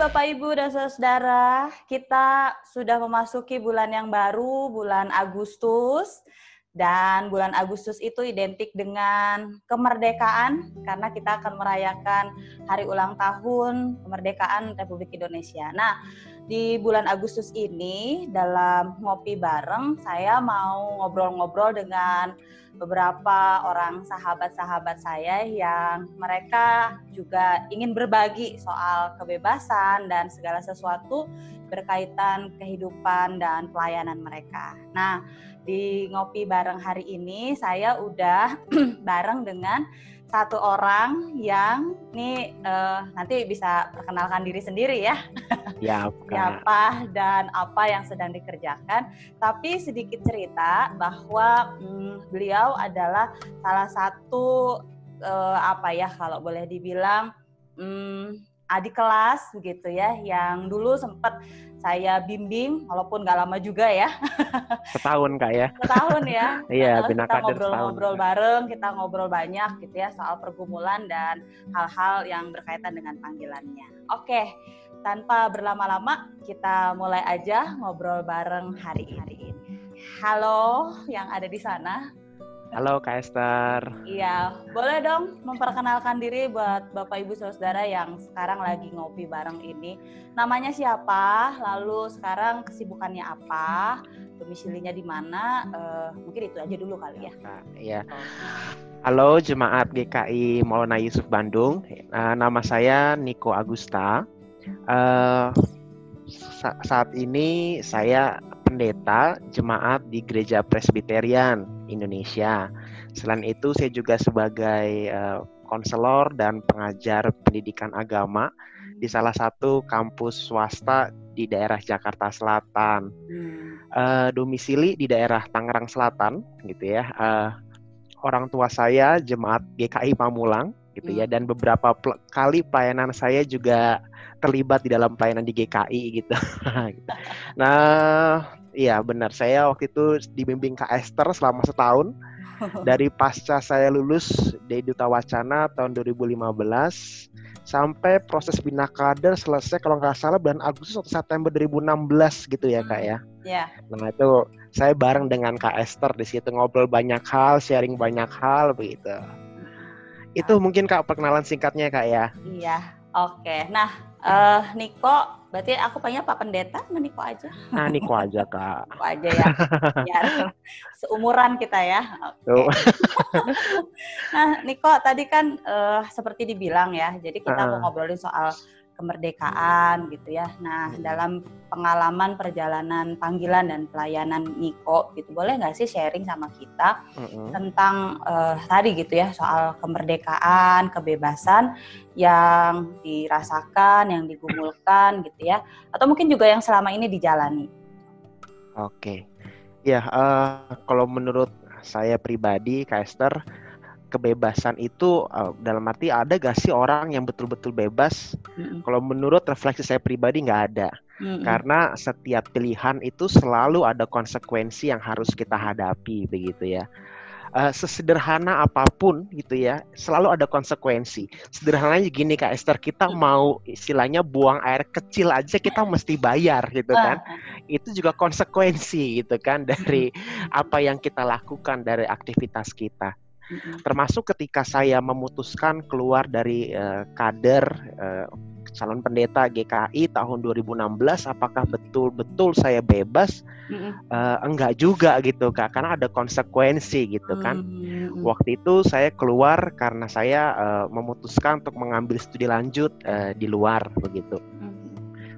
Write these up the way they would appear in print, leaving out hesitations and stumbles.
Bapak, Ibu, dan saudara, kita sudah memasuki bulan yang baru, bulan Agustus. Dan bulan Agustus itu identik dengan kemerdekaan, karena kita akan merayakan hari ulang tahun kemerdekaan Republik Indonesia. Nah, di bulan Agustus ini, dalam Ngopi Bareng, saya mau ngobrol-ngobrol dengan beberapa orang sahabat-sahabat saya yang mereka juga ingin berbagi soal kebebasan dan segala sesuatu berkaitan kehidupan dan pelayanan mereka. Nah, di Ngopi Bareng hari ini saya udah bareng dengan satu orang yang nanti bisa perkenalkan diri sendiri ya. Ya, Siapa dan apa yang sedang dikerjakan. Tapi sedikit cerita bahwa beliau adalah salah satu kalau boleh dibilang adik kelas begitu ya, yang dulu sempat saya bimbing, walaupun nggak lama juga ya. Setahun Kak ya. Setahun ya. Iya, Kita ngobrol-ngobrol bareng, kita ngobrol banyak gitu ya soal pergumulan dan hal-hal yang berkaitan dengan panggilannya. Oke, tanpa berlama-lama kita mulai aja ngobrol bareng hari ini. Halo yang ada di sana. Halo Kak Esther. Iya, boleh dong memperkenalkan diri buat Bapak Ibu Saudara yang sekarang lagi ngopi bareng ini. Namanya siapa? Lalu sekarang kesibukannya apa? Domisilinya di mana? Mungkin itu aja dulu kali ya. Iya. Halo Jemaat GKI Maulana Yusuf Bandung. Nama saya Niko Agusta. Saat ini saya pendeta jemaat di Gereja Presbyterian Indonesia. Selain itu saya juga sebagai konselor dan pengajar pendidikan agama di salah satu kampus swasta di daerah Jakarta Selatan. Domisili di daerah Tangerang Selatan gitu ya. Orang tua saya jemaat GKI Pamulang gitu ya, dan beberapa kali pelayanan saya juga terlibat di dalam pelayanan di GKI gitu. Nah, iya benar, saya waktu itu dibimbing Kak Esther selama setahun. Dari pasca saya lulus di Duta Wacana tahun 2015 sampai proses bina kader selesai kalau nggak salah bulan Agustus atau September 2016 gitu ya Kak ya. Yeah. Nah itu saya bareng dengan Kak Esther di situ ngobrol banyak hal, sharing banyak hal begitu. Itu mungkin Kak perkenalan singkatnya Kak ya. Iya, oke. Nah, Niko, berarti aku panggil Pak Pendeta, Niko aja. Nah, Niko aja Kak. Niko aja ya, biar seumuran kita ya. Oke. Nah, Niko tadi kan seperti dibilang ya, jadi kita mau ngobrolin soal kemerdekaan gitu ya. Nah, dalam pengalaman perjalanan panggilan dan pelayanan Niko gitu, boleh nggak sih sharing sama kita tentang tadi gitu ya, soal kemerdekaan, kebebasan yang dirasakan, yang digumulkan gitu ya, atau mungkin juga yang selama ini dijalani. Oke, ya kalau menurut saya pribadi, Kak Esther, kebebasan itu dalam arti ada gak sih orang yang betul-betul bebas? Kalau menurut refleksi saya pribadi nggak ada. Karena setiap pilihan itu selalu ada konsekuensi yang harus kita hadapi begitu ya. Sesederhana apapun gitu ya, selalu ada konsekuensi. Sederhananya gini Kak Esther, kita mau istilahnya buang air kecil aja kita mesti bayar gitu kan. Itu juga konsekuensi gitu kan dari apa yang kita lakukan, dari aktivitas kita. Termasuk ketika saya memutuskan keluar dari kader calon pendeta GKI tahun 2016, apakah betul-betul saya bebas? Enggak juga gitu Kak, karena ada konsekuensi gitu kan. Waktu itu saya keluar karena saya memutuskan untuk mengambil studi lanjut di luar begitu.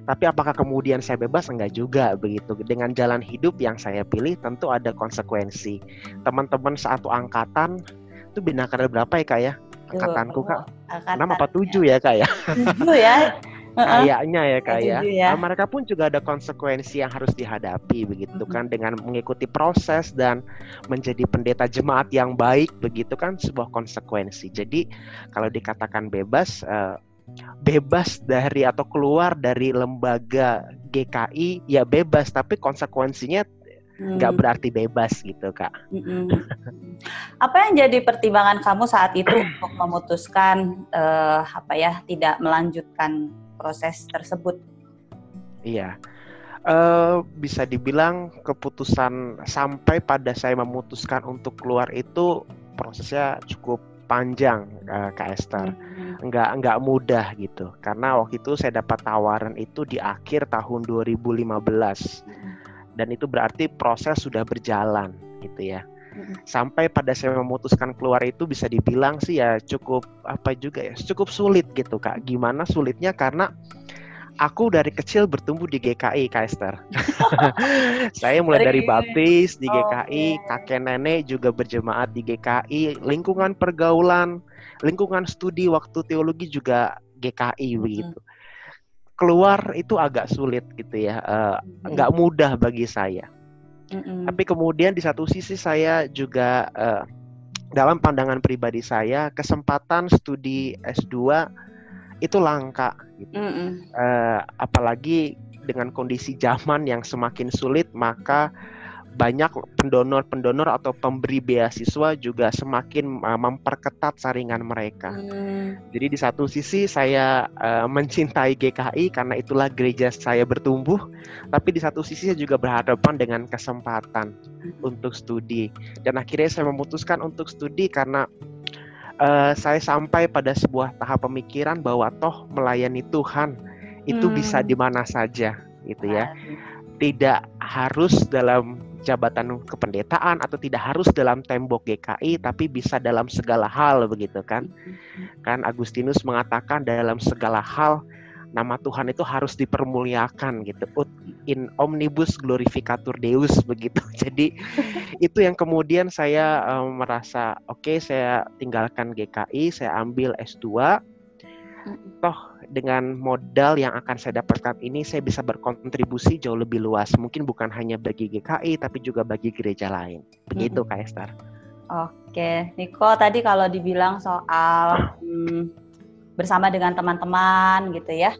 Tapi apakah kemudian saya bebas? Enggak juga begitu. Dengan jalan hidup yang saya pilih tentu ada konsekuensi. Teman-teman satu angkatan itu bina kader berapa ya Kak ya? Angkatanku Kak 6 apa 7 ya Kak ya? 7 ya? Kayaknya ya Kak ya. Ya. Nah, mereka pun juga ada konsekuensi yang harus dihadapi begitu kan, dengan mengikuti proses dan menjadi pendeta jemaat yang baik begitu kan, sebuah konsekuensi. Jadi kalau dikatakan bebas, bebas dari atau keluar dari lembaga GKI ya bebas, tapi konsekuensinya nggak berarti bebas gitu Kak. Apa yang jadi pertimbangan kamu saat itu untuk memutuskan tidak melanjutkan proses tersebut? Iya. Bisa dibilang keputusan sampai pada saya memutuskan untuk keluar itu prosesnya cukup panjang, Kak Esther. Nggak mudah gitu. Karena waktu itu saya dapat tawaran itu di akhir tahun 2015. Dan itu berarti proses sudah berjalan gitu ya. Sampai pada saya memutuskan keluar itu bisa dibilang sih ya cukup cukup sulit gitu, Kak. Gimana sulitnya? Karena aku dari kecil bertumbuh di GKI, Kak Esther. Saya mulai dari baptis di GKI, kakek nenek juga berjemaat di GKI, lingkungan pergaulan, lingkungan studi waktu teologi juga GKI begitu. Keluar itu agak sulit gitu ya, nggak mudah bagi saya. Tapi kemudian di satu sisi saya juga dalam pandangan pribadi saya, kesempatan studi S2 itu langka gitu. Apalagi dengan kondisi zaman yang semakin sulit, maka banyak pendonor atau pemberi beasiswa juga semakin memperketat saringan mereka. Jadi di satu sisi saya mencintai GKI karena itulah gereja saya bertumbuh, tapi di satu sisi saya juga berhadapan dengan kesempatan untuk studi. Dan akhirnya saya memutuskan untuk studi karena saya sampai pada sebuah tahap pemikiran bahwa toh melayani Tuhan itu bisa di mana saja gitu ya. Tidak harus dalam jabatan kependetaan atau tidak harus dalam tembok GKI, tapi bisa dalam segala hal begitu kan. Kan Agustinus mengatakan dalam segala hal nama Tuhan itu harus dipermuliakan gitu. Ut in omnibus glorificatur Deus begitu. Jadi itu yang kemudian saya merasa oke, saya tinggalkan GKI, saya ambil S2. Toh dengan modal yang akan saya dapatkan ini saya bisa berkontribusi jauh lebih luas. Mungkin bukan hanya bagi GKI tapi juga bagi gereja lain. Begitu Kak Esther. Oke, Niko tadi kalau dibilang soal bersama dengan teman-teman gitu ya.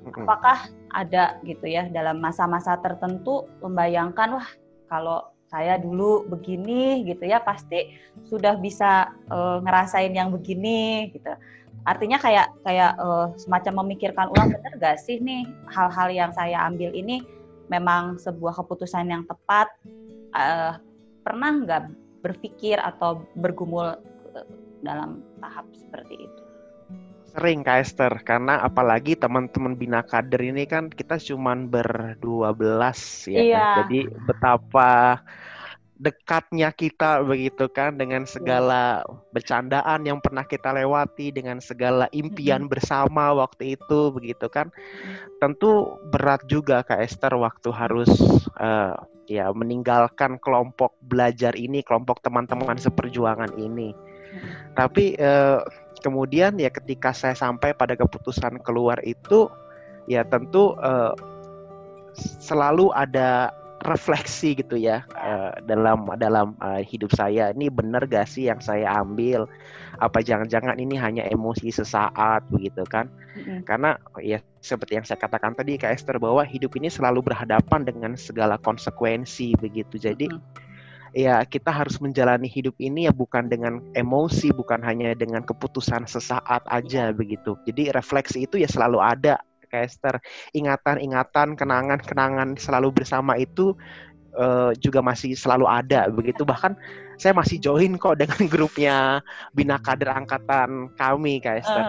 Apakah ada gitu ya dalam masa-masa tertentu membayangkan wah kalau saya dulu begini gitu ya pasti sudah bisa ngerasain yang begini gitu. Artinya kayak semacam memikirkan ulang, benar gak sih nih hal-hal yang saya ambil ini memang sebuah keputusan yang tepat? Pernah nggak berpikir atau bergumul dalam tahap seperti itu? Sering Kak Esther, karena apalagi teman-teman Bina Kader ini kan kita cuman ber-12 ya. Iya. Jadi betapa dekatnya kita begitu kan dengan segala bercandaan yang pernah kita lewati, dengan segala impian bersama waktu itu begitu kan. Tentu berat juga Kak Esther waktu harus meninggalkan kelompok belajar ini, kelompok teman-teman seperjuangan ini. Tapi kemudian ya ketika saya sampai pada keputusan keluar itu ya tentu selalu ada refleksi gitu ya dalam hidup saya. Ini benar gak sih yang saya ambil? Apa jangan-jangan ini hanya emosi sesaat begitu kan? Karena ya seperti yang saya katakan tadi Kak Esther, bahwa hidup ini selalu berhadapan dengan segala konsekuensi begitu. Jadi ya kita harus menjalani hidup ini ya bukan dengan emosi, bukan hanya dengan keputusan sesaat aja begitu. Jadi refleksi itu ya selalu ada. Esther, ingatan-ingatan, kenangan-kenangan selalu bersama itu juga masih selalu ada begitu. Bahkan saya masih join kok dengan grupnya Bina Kader angkatan kami, Kak Esther.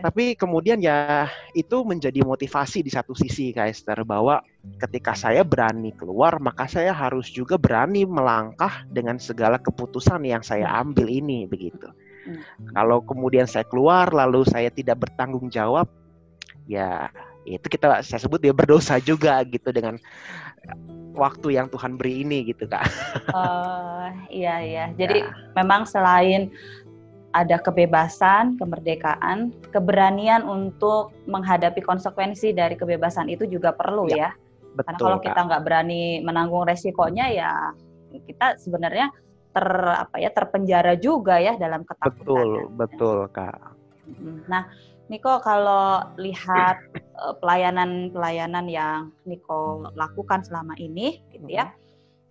Tapi kemudian ya itu menjadi motivasi di satu sisi, Kak Esther, bahwa ketika saya berani keluar, maka saya harus juga berani melangkah dengan segala keputusan yang saya ambil ini begitu. Kalau kemudian saya keluar lalu saya tidak bertanggung jawab, ya itu saya sebut dia berdosa juga gitu dengan waktu yang Tuhan beri ini gitu Kak. Iya. Jadi memang selain ada kebebasan, kemerdekaan, keberanian untuk menghadapi konsekuensi dari kebebasan itu juga perlu ya. Betul, karena kalau kita nggak berani menanggung resikonya ya kita sebenarnya terpenjara juga ya dalam ketakutan. Betul Kak. Nah, Niko kalau lihat pelayanan yang Niko lakukan selama ini gitu ya,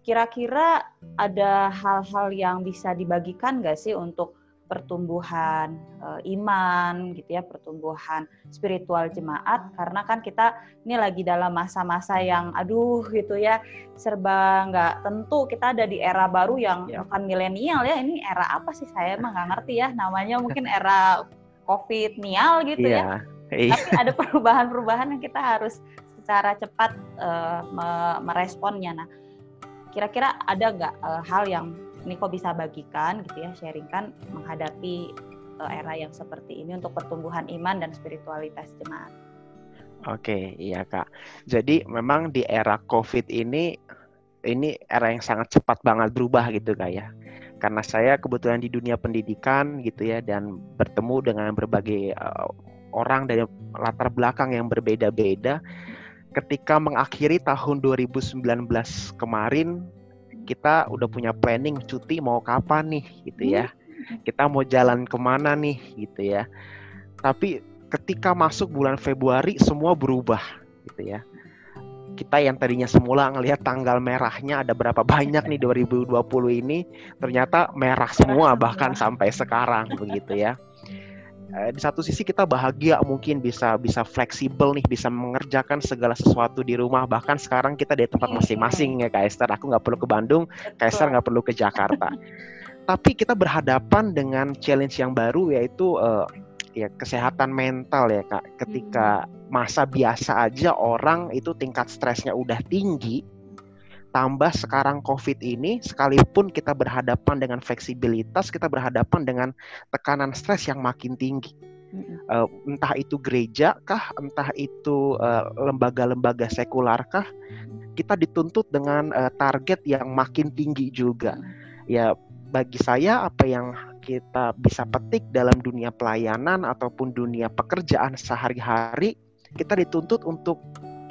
kira-kira ada hal-hal yang bisa dibagikan nggak sih untuk pertumbuhan iman gitu ya, pertumbuhan spiritual jemaat, karena kan kita ini lagi dalam masa-masa yang aduh gitu ya, serba nggak tentu. Kita ada di era baru yang bukan milenial ya, ini era apa sih, saya emang nggak ngerti ya, namanya mungkin era COVID-nial gitu ya. Tapi ada perubahan-perubahan yang kita harus secara cepat meresponnya. Nah, kira-kira ada nggak hal yang Niko bisa bagikan gitu ya, sharingkan menghadapi era yang seperti ini untuk pertumbuhan iman dan spiritualitas jemaat? Oke, iya Kak. Jadi memang di era COVID ini era yang sangat cepat banget berubah gitu Kak ya. Karena saya kebetulan di dunia pendidikan gitu ya, dan bertemu dengan berbagai orang dari latar belakang yang berbeda-beda. Ketika mengakhiri tahun 2019 kemarin, kita udah punya planning cuti mau kapan nih gitu ya. Kita mau jalan kemana nih gitu ya. Tapi ketika masuk bulan Februari semua berubah gitu ya. Kita yang tadinya semula ngelihat tanggal merahnya ada berapa banyak nih 2020 ini, ternyata merah semua bahkan sampai sekarang begitu ya. Di satu sisi kita bahagia, mungkin bisa fleksibel nih, bisa mengerjakan segala sesuatu di rumah. Bahkan sekarang kita di tempat masing-masing ya Kak Esther. Aku nggak perlu ke Bandung, Kak Esther nggak perlu ke Jakarta. Tapi kita berhadapan dengan challenge yang baru, yaitu ya kesehatan mental ya Kak. Ketika masa biasa aja orang itu tingkat stresnya udah tinggi, tambah sekarang COVID ini, sekalipun kita berhadapan dengan fleksibilitas, kita berhadapan dengan tekanan stres yang makin tinggi. Entah itu gereja kah, entah itu lembaga-lembaga sekular kah, kita dituntut dengan target yang makin tinggi juga. Ya, bagi saya apa yang kita bisa petik dalam dunia pelayanan ataupun dunia pekerjaan sehari-hari, kita dituntut untuk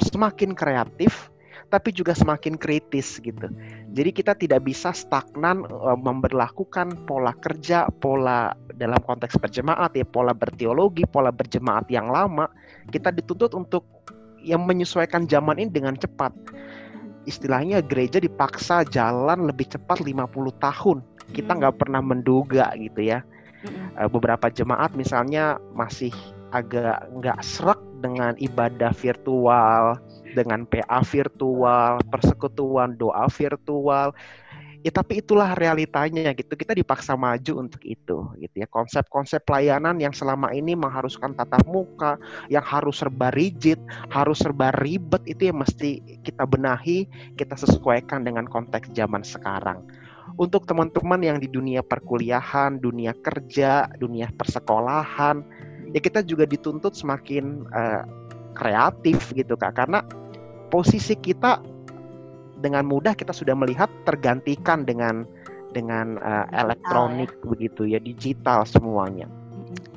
semakin kreatif, tapi juga semakin kritis gitu. Jadi kita tidak bisa stagnan memberlakukan pola kerja, pola dalam konteks berjemaat ya, pola berteologi, pola berjemaat yang lama. Kita dituntut untuk yang menyesuaikan zaman ini dengan cepat. Istilahnya gereja dipaksa jalan lebih cepat 50 tahun. Kita nggak pernah menduga gitu ya. Beberapa jemaat misalnya masih agak nggak sreg dengan ibadah virtual, dengan PA virtual, persekutuan doa virtual. Ya tapi itulah realitanya gitu. Kita dipaksa maju untuk itu gitu ya. Konsep-konsep pelayanan yang selama ini mengharuskan tatap muka, yang harus serba rigid, harus serba ribet, itu yang mesti kita benahi, kita sesuaikan dengan konteks zaman sekarang. Untuk teman-teman yang di dunia perkuliahan, dunia kerja, dunia persekolahan, ya kita juga dituntut semakin kreatif gitu Kak, karena posisi kita dengan mudah kita sudah melihat tergantikan dengan elektronik begitu ya, digital semuanya.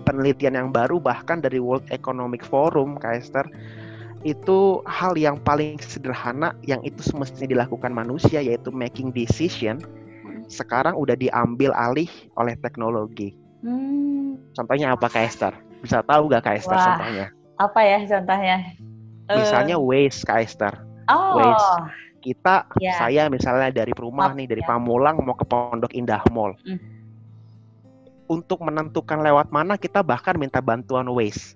Penelitian yang baru bahkan dari World Economic Forum, Kak Esther, itu hal yang paling sederhana yang itu semestinya dilakukan manusia, yaitu making decision, sekarang udah diambil alih oleh teknologi. Contohnya apa Kak Esther? Bisa tahu gak Kak Esther contohnya? Apa ya contohnya? Misalnya Waze Kak Esther. Waze. Kita, saya misalnya dari rumah nih, dari Pamulang mau ke Pondok Indah Mall. Untuk menentukan lewat mana kita bahkan minta bantuan Waze.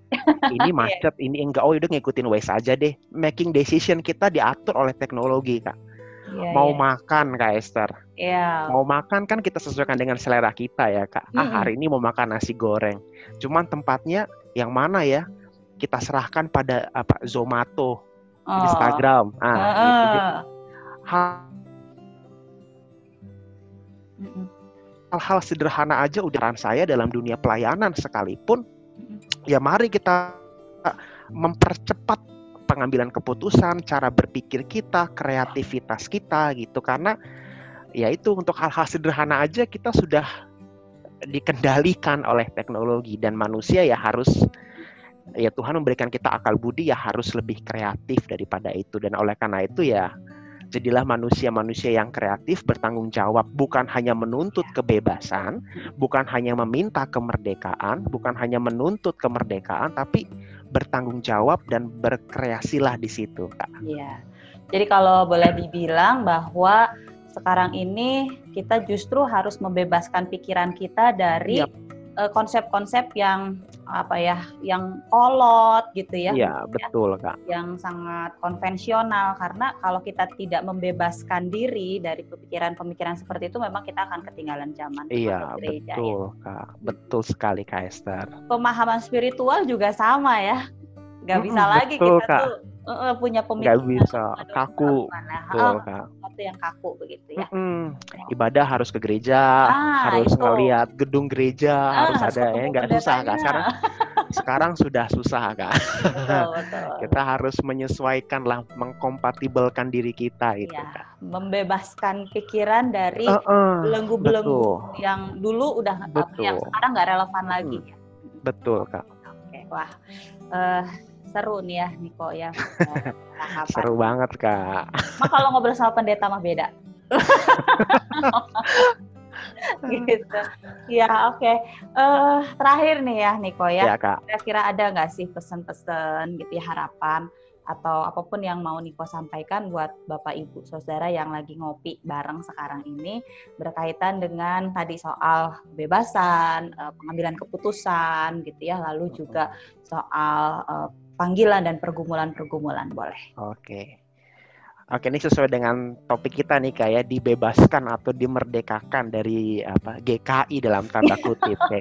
Ini macet, ini enggak, udah ngikutin Waze aja deh. Making decision kita diatur oleh teknologi Kak. Mau makan Kak Esther. Mau makan kan kita sesuaikan dengan selera kita ya Kak. Hari ini mau makan nasi goreng. Cuman tempatnya yang mana ya? Kita serahkan pada Zomato, Instagram. Gitu. Hal-hal sederhana aja udah peran saya dalam dunia pelayanan sekalipun. Ya mari kita mempercepat pengambilan keputusan, cara berpikir kita, kreativitas kita gitu, karena ya itu untuk hal-hal sederhana aja kita sudah dikendalikan oleh teknologi, dan manusia ya harus, ya Tuhan memberikan kita akal budi ya harus lebih kreatif daripada itu. Dan oleh karena itu ya jadilah manusia-manusia yang kreatif, bertanggung jawab, bukan hanya menuntut kebebasan, bukan hanya meminta kemerdekaan, bukan hanya menuntut kemerdekaan, tapi bertanggung jawab dan berkreasilah di situ, Kak. Iya. Jadi kalau boleh dibilang bahwa sekarang ini kita justru harus membebaskan pikiran kita dari konsep-konsep yang apa ya, yang kolot gitu ya. Iya, betul Kak. Yang sangat konvensional, karena kalau kita tidak membebaskan diri dari pemikiran-pemikiran seperti itu, memang kita akan ketinggalan zaman. Iya, Gereja, betul ya. Kak. Betul sekali Kak Esther. Pemahaman spiritual juga sama ya. Gak bisa lagi betul, kita Kak. tuh punya Nggak pemikiran bisa, kaku. Betul Kak. sesuatu yang kaku begitu ya. Ibadah harus ke gereja, harus itu. ngelihat gedung gereja, harus ada ya, nggak susah Kak. Sekarang sudah susah Kak. Betul. Kita harus menyesuaikan lah, mengkompatibelkan diri kita itu ya, Kak. Membebaskan pikiran dari belenggu-belenggu yang dulu udah yang sekarang nggak relevan lagi. Betul Kak. Oke, wah seru nih ya Niko ya. Seru banget Kak. Kalau ngobrol sama pendeta mah beda. Gitu. Ya oke. Terakhir nih ya Niko ya. Kira-kira ada nggak sih pesan-pesan gitu ya, harapan atau apapun yang mau Niko sampaikan buat Bapak Ibu Saudara yang lagi ngopi bareng sekarang ini berkaitan dengan tadi soal kebebasan, pengambilan keputusan gitu ya, lalu juga soal panggilan dan pergumulan-pergumulan, boleh. Oke, ini sesuai dengan topik kita nih Kak ya, dibebaskan atau dimerdekakan dari GKI dalam tanda kutip ya.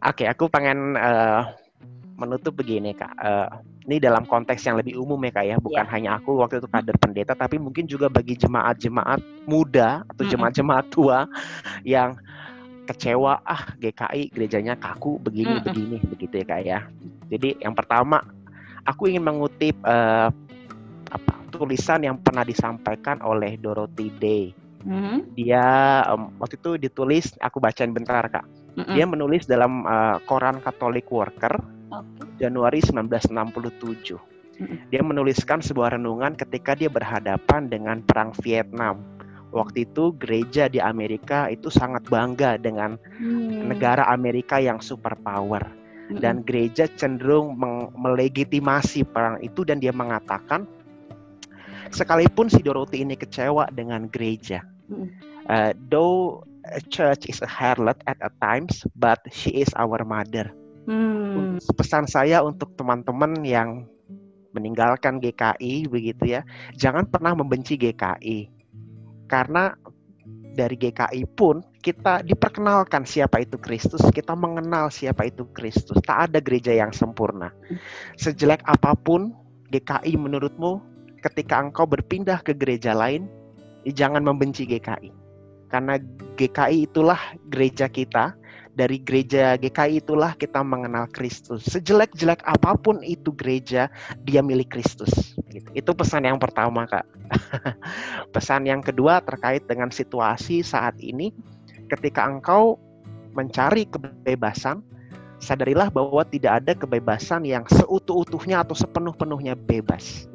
Oke, aku pengen menutup begini Kak. Ini dalam konteks yang lebih umum ya Kak ya, bukan hanya aku waktu itu kader pendeta, tapi mungkin juga bagi jemaat-jemaat muda atau jemaat-jemaat tua yang kecewa, GKI gerejanya kaku begini begitu ya Kak ya. Jadi yang pertama, aku ingin mengutip tulisan yang pernah disampaikan oleh Dorothy Day. Dia waktu itu ditulis, aku bacain bentar Kak. Dia menulis dalam koran Catholic Worker Januari 1967. Dia menuliskan sebuah renungan ketika dia berhadapan dengan perang Vietnam. Waktu itu gereja di Amerika itu sangat bangga dengan negara Amerika yang superpower. Dan gereja cenderung melegitimasi perang itu, dan dia mengatakan sekalipun si Dorothy ini kecewa dengan gereja, though a church is a harlot at times, but she is our mother. Pesan saya untuk teman-teman yang meninggalkan GKI begitu ya, jangan pernah membenci GKI, karena dari GKI pun kita diperkenalkan siapa itu Kristus, kita mengenal siapa itu Kristus. Tak ada gereja yang sempurna. Sejelek apapun GKI menurutmu, ketika engkau berpindah ke gereja lain, jangan membenci GKI. Karena GKI itulah gereja kita. Dari gereja GKI itulah kita mengenal Kristus. Sejelek-jelek apapun itu gereja, dia milik Kristus. Itu pesan yang pertama Kak. Pesan yang kedua terkait dengan situasi saat ini. Ketika engkau mencari kebebasan, sadarilah bahwa tidak ada kebebasan yang seutuh-utuhnya atau sepenuh-penuhnya bebas.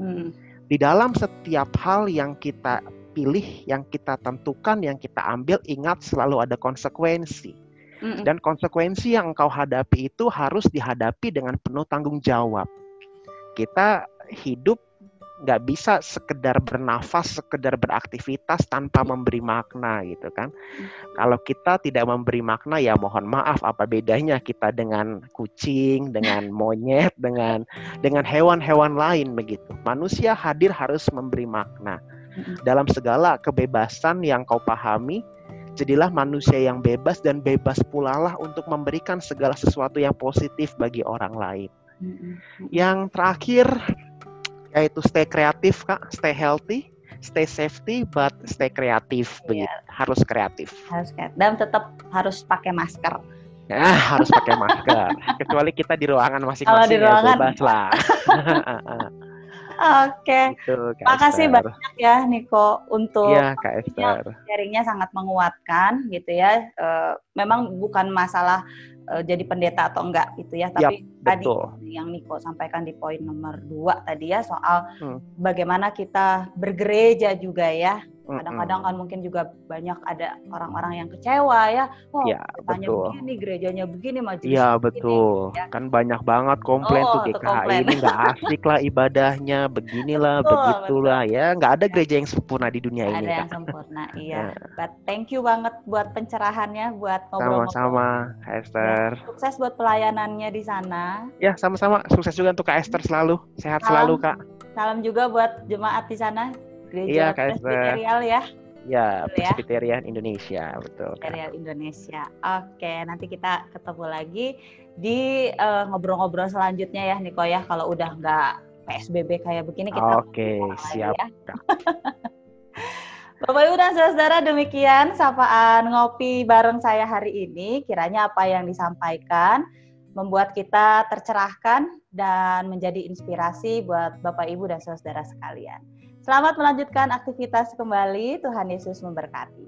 Di dalam setiap hal yang kita pilih, yang kita tentukan, yang kita ambil, ingat selalu ada konsekuensi. Dan konsekuensi yang engkau hadapi itu harus dihadapi dengan penuh tanggung jawab. Kita hidup nggak bisa sekedar bernafas, sekedar beraktivitas tanpa memberi makna gitu kan. Kalau kita tidak memberi makna, ya mohon maaf, apa bedanya kita dengan kucing, dengan monyet, dengan hewan-hewan lain begitu. Manusia hadir harus memberi makna. Dalam segala kebebasan yang kau pahami, jadilah manusia yang bebas, dan bebas pula lah untuk memberikan segala sesuatu yang positif bagi orang lain. Yang terakhir yaitu stay kreatif Kak, stay healthy, stay safety, but stay kreatif begitu. Harus kreatif. Dan tetap harus pakai masker. Harus pakai masker. Kecuali kita di ruangan masing-masing, bebas lah. Oke, makasih banyak ya Niko untuk sharingnya, sangat menguatkan gitu ya. Memang bukan masalah jadi pendeta atau enggak gitu ya, tapi tadi yang Niko sampaikan di poin nomor 2 tadi ya, soal bagaimana kita bergereja juga ya, Kadang-kadang kan mungkin juga banyak ada orang-orang yang kecewa ya. Oh, Ya, katanya betul. begini, gerejanya begini, Iya, majelisnya begini. betul. Ya. Kan banyak banget komplain tuh Oh, tuh GKHI komplain. ini nggak asik lah ibadahnya, beginilah, Betul, betul. begitulah. Ya, nggak ada gereja yang sempurna di dunia Nggak ini, ada Kak. yang sempurna, iya. Nah, But thank you banget buat pencerahannya, buat ngobrol-ngobrol. sama-sama, Kak Ya, Esther. sukses buat pelayanannya di sana. Ya, sama-sama. Sukses juga untuk Kak Esther selalu. Sehat selalu, Salam, Kak. salam juga buat jemaat di sana, Iya, Gereja Kak Esther. Presbyterial ya. Ya, Betul ya, Presbyterian Indonesia, betul, Kak. Presbyterial Indonesia. Oke, nanti kita ketemu lagi di ngobrol-ngobrol selanjutnya ya, Niko ya. Kalau udah nggak PSBB kayak begini, kita Oke, siap, lagi ya. Kak. Bapak Ibu dan saudara, demikian sapaan ngopi bareng saya hari ini. Kiranya apa yang disampaikan membuat kita tercerahkan dan menjadi inspirasi buat Bapak Ibu dan saudara sekalian. Selamat melanjutkan aktivitas kembali. Tuhan Yesus memberkati.